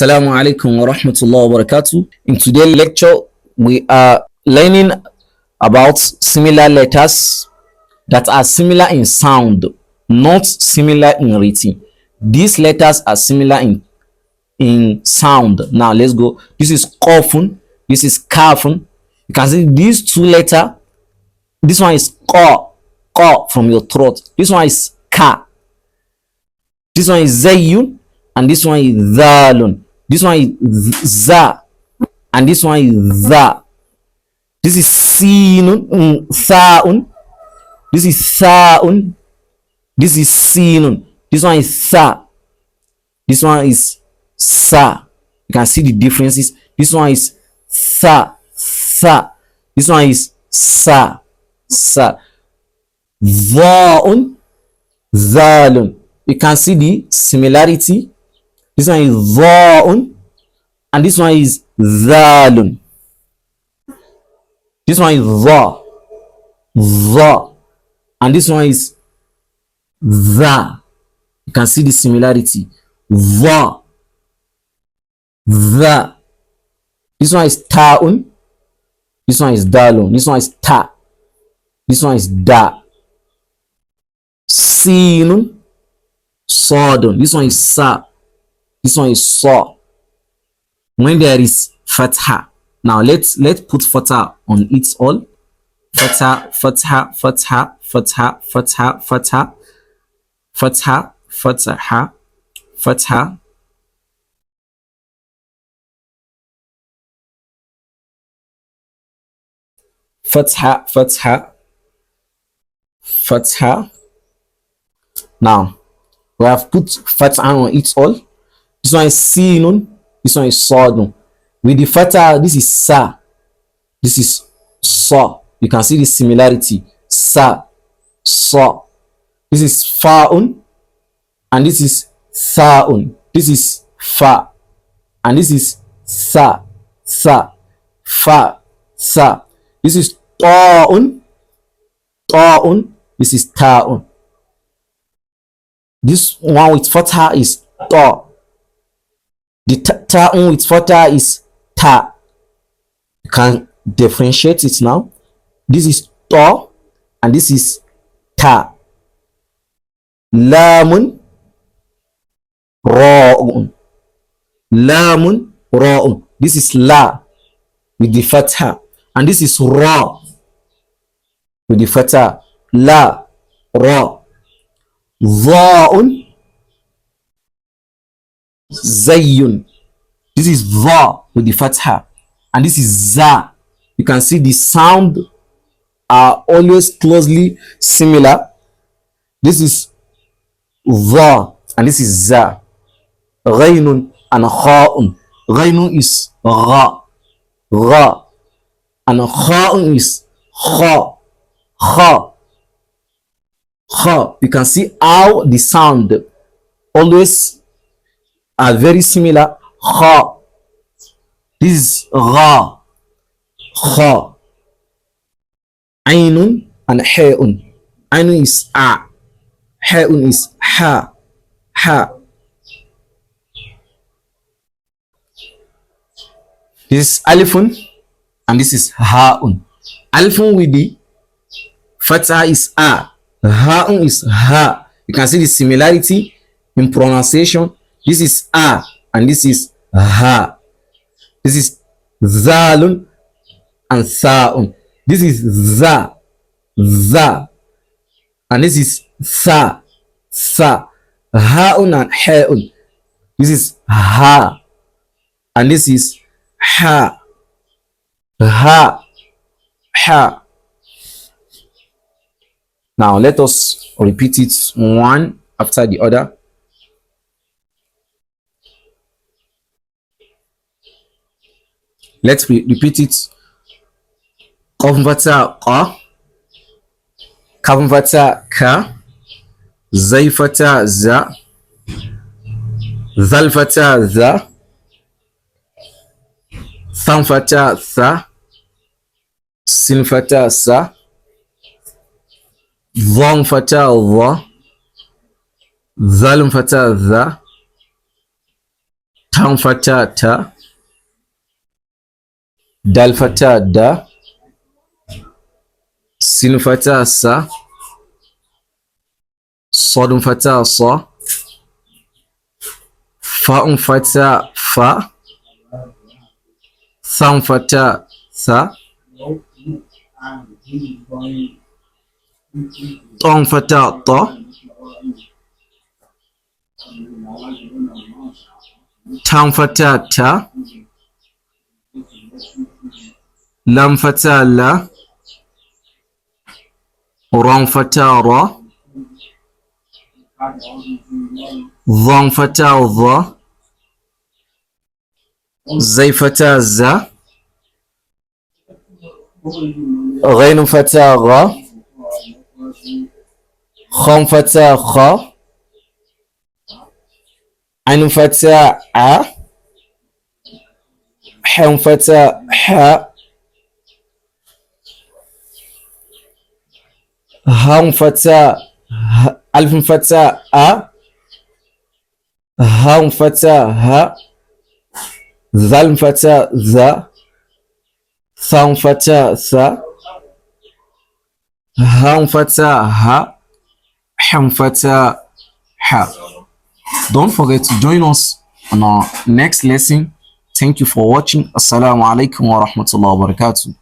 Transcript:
Assalamu alaikum wa rahmatullahi wa barakatuh. In today's lecture, we are learning about similar letters that are similar in sound, not similar in writing. These letters are similar in sound. Now let's go. This is qafun, this is kafun. You can see these two letters. This one is qa from your throat. This one is ka. This one is zayyun, and this one is dhalun. This one is za, and this one is za. This is sinun, sa'un. This is sa'un. This is sinun. This one is sa. This one is sa. You can see the differences. This one is sa. This one is sa. Dha'un, dhalun. You can see the similarity. This one is dha'un, and this one is dhalun. This one is dha, and this one is dha. You can see the similarity. Dha. This one is ta'un. This one is dalun. This one is ta. This one is da. Sinun, sadun. This one is sa. This one is saw. When there is fatha, now let's put fatha on it all. Fatha, fatha, fatha, fatha, fatha, fatha, fatha, fatha, fatha. Fatha, fatha, fatha. Now we have put fatha on it all. This one is sinun, this one is sadun. With the fatha, this is sa, this is sa. You can see the similarity. Sa. This is fa'un, and this is sa'un. This is fa, and this is sa. Fa, sa. This is ta'un. This is ta'un. This one with fatha is ta. The ta'un with fatha is ta. You can differentiate it now. This is ta, and this is ta. Lamun, ra'un. Lamun, ra'un. This is la with the fatha, and this is ra with the fatha. La, ra. Dha'un, zayyun. This is dha with the fatha, and this is za. You can see the sound are always closely similar. This is dha, and this is za. Ghaynun and kha'un. Ghaynun is gha, and kha'un is kha. You can see how the sound always are very similar. Kha. This is gha. Kha. Ainun and ha'un. Ainun is a. Ha'un is ha. This is alifun, and this is ha'un. Alifun with the fatha is a. Ha'un is ha. You can see the similarity in pronunciation. This is a, and this is ha. This is zalun and sa'un. This is za, and this is sa. Ha'un and ha'un. This is ha, and this is ha. Now let us repeat it one after the other. Let's repeat it. Qaf fatha qa, kaf fatha ka, zay fatha za, zal fatha za, tham fatha tha, sin fatha sa, dhan fatha dha, zal fatha dha, Ham fatha ta, dal fatha da, sin fatha sa, صاد فتاة صا فاء فتاة فا ثاء فتاة ثا طاء فتاة طا تاء فتاة تا لام فتاة لا راء فتاة را ضم فتاة ضا زي فتاة زا غين فتاة غا خام فتاة خا عين فتاة ع حم فتاة ح هام فتاة ألف فتاة أ هام فتاة ها ذال فتاة ذا ثام فتاة ثا هام فتاة ها حم فتاة ح. Don't forget to join us on our next lesson. Thank you for watching. Assalamu alaikum wa rahmatullahi wa barakatuh.